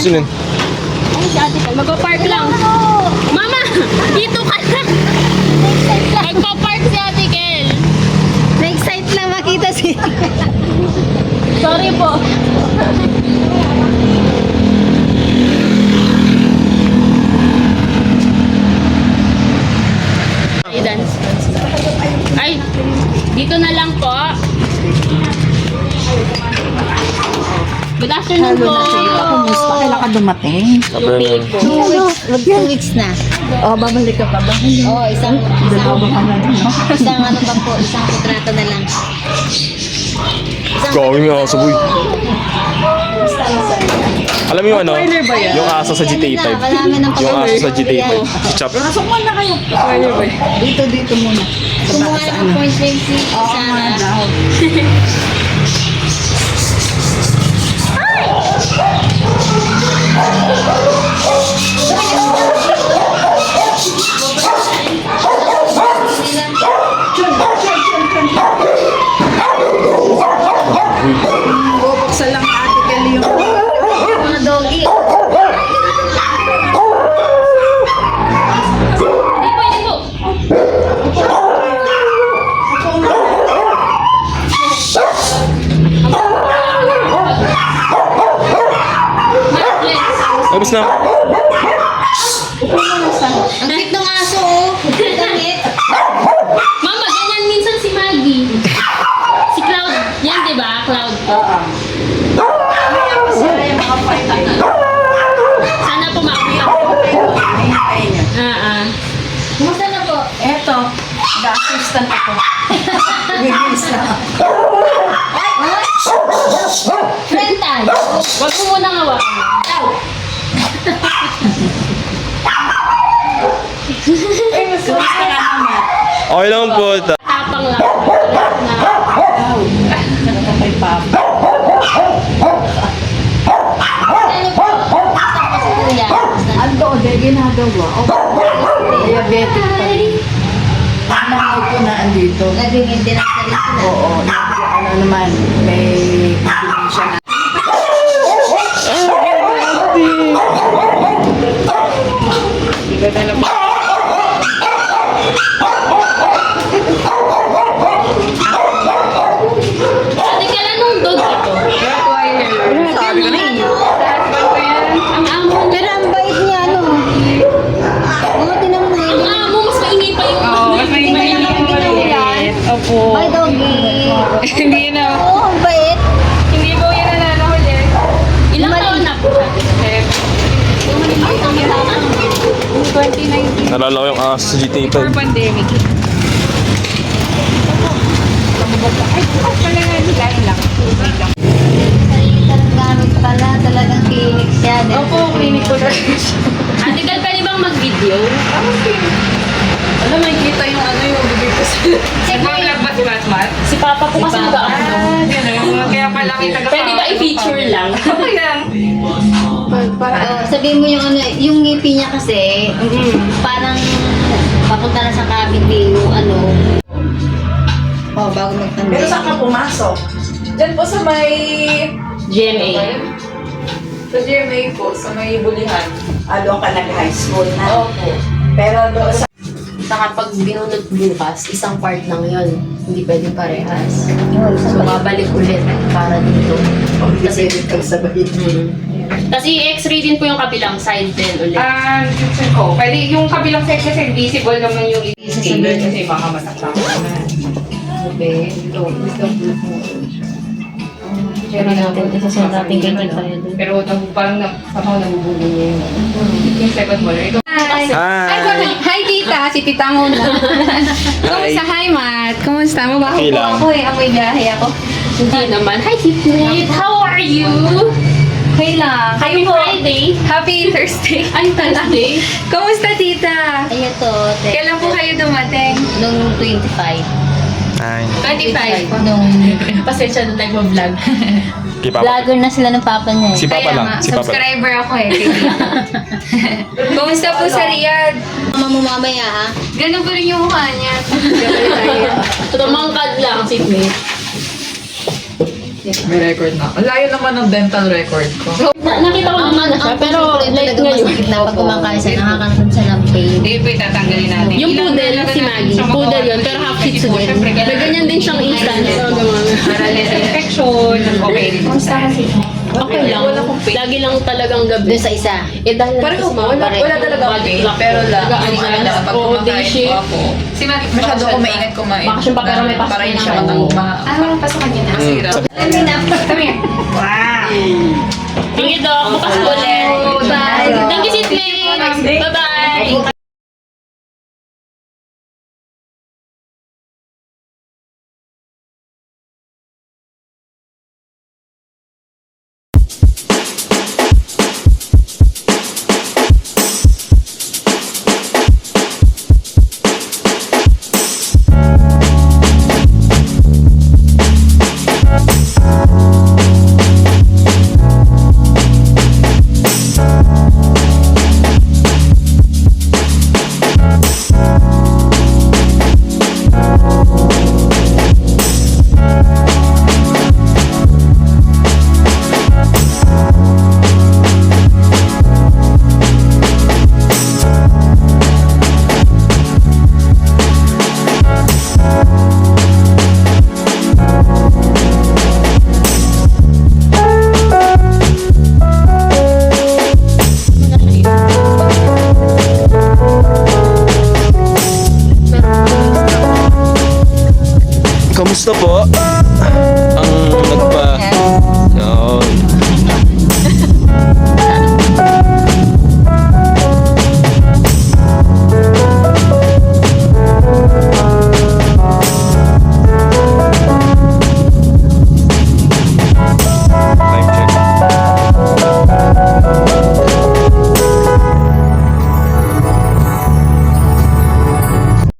Sino yun? Ay, si ate Kel. Magpa-park lang. Mama! Dito ka lang. Magpa-park si ate Kel. Na-excite lang makita si... Sorry po. Ay, dance. Ay, dito na lang po. Good afternoon po. Kumusta? Kailan ka dumating? Lupit po. 2 weeks na. Oh, babalik ka pa ba? Oo, isang Dalawa ka na din, no? ano ba po, isang kontrata na lang. Gawin yung aso, boy. Alam mo yung ano? Yung aso sa GTA 5. Marami ng Yung aso sa GTA 5. Si Chop. Pasok mo na kayo. Dito muna. Kumuha ng appointment si Sarah. Daw. Bubuksan lang ate Kelly yung... Mga doggy. Hindi po, hindi po. Tapos na. Ang cute ng aso, oh. Damit. Mama, ganyan minsan si Maggie. Si Cloud. Yan, di ba? Cloud. Sana po makita. Kumusta na po? Eto, the-assistant ako. Bibilis na. Friend time. Huwag mo munang hawakan. Ay, mas gusto ka naman. Okay lang po. Tapang lang. Na, Nakakapay pa. Ano po? Kumusta po si Kuya? Ando, di ginagawa. Diabetic pa rin. Nanay ko na andito. Nag-maintenance na rin sila. Oo, ano naman, may siya na. Iba na lang. ate, kailan nung dog ito? Sabi ko na Ang amo niya. Pero ang bait niya, ano? Oo, tinan mo Ang yun. amo, mas mainit pa yung... mas may maliit. Opo. Bye, doggy. Hindi na. Oo, ang bait. Hindi po yan nananahuli. Ilang taon na po? Yung maliliit ang matata. 2019. Nalala ko yung aso sa GTA 5. Before pandemic. Ay, pala nga, design lang. Sarili talagang gamit pala. Talagang clinic siya. Opo, clinic ko na. Ate Gal, pwede bang mag-video? Ano, may kita yung ano yung bibig ko sa... Nag-vlog ba si Matmat? Si Papa po kasi nag-ano. Gano'n. Kaya pala kita Pwede ba i-feature lang? Okay lang. Oh, sabihin mo yung ano, yung ngipin niya kasi, parang papunta na sa cavity yung ano. Oh, bago magtanda. Pero saan ka pumasok? Diyan po sa may... GMA. Sa GMA po, sa may bulihan. Doon ka nag-high school na. Opo. Pero doon sa... Saka pag binunot bukas, isang part lang yun. Hindi pwedeng parehas. So, babalik ulit para dito. Kasi kagsabay. Kasi i-x-ray din po yung kabilang side din ulit. Gusto ko. Pwede yung kabilang side kasi visible naman yung i-scaler kasi baka masaktan ka na. Okay. Ito mo. Pero natin, isa natin ganyan tayo dun. Pero parang somehow nabubugo niya yung second molar. Ito. Hi. Hi, tita. Si tita muna. Kumusta? Hi, Matt. Kumusta? Mabaho Okay po lang. ako eh. Amoy biyahe ako. Hindi naman. Hi, Tipnit! How are you? Okay lang. Happy Friday! Happy Thursday. Ay, Thursday! Kumusta, tita? Ayan to, Kailan po kayo dumating? nung 25. Ay. 25. Nung Pasensya na tayo vlog. Kay Papa. vlogger na sila ng papa niya. Si Papa Kaya lang. nga, Si Papa. subscriber ako eh. kay tita. Kumusta po sa Riyadh? Mama mo mamaya ha. Ganun pa rin yung mukha niya. Tumangkad lang si Tipnit. May record na. Ang layo naman ng dental record ko. Nakita ko naman na siya, pero like talaga ngayon. masakit na pag kumakain siya, nakakaroon siya ng pain. Hindi po itatanggalin natin. Yung poodle, si Maggie. Poodle yun, pero half shih tzu din. May ganyan din siyang instant. So, gano'n. Para less infection, okay rin. Okay lang. Lagi lang talagang gabi. Doon sa isa. Eh, dahil Pareho po, wala talaga pain, pero yung ano lang, pag kumakain ko ako, Si Mati, masyado ako maingat kumain. Bakasyon pa, pero may pasok Para hindi na siya ako. pasokan niya na. Masira. Tingin, Doc. Bukas ko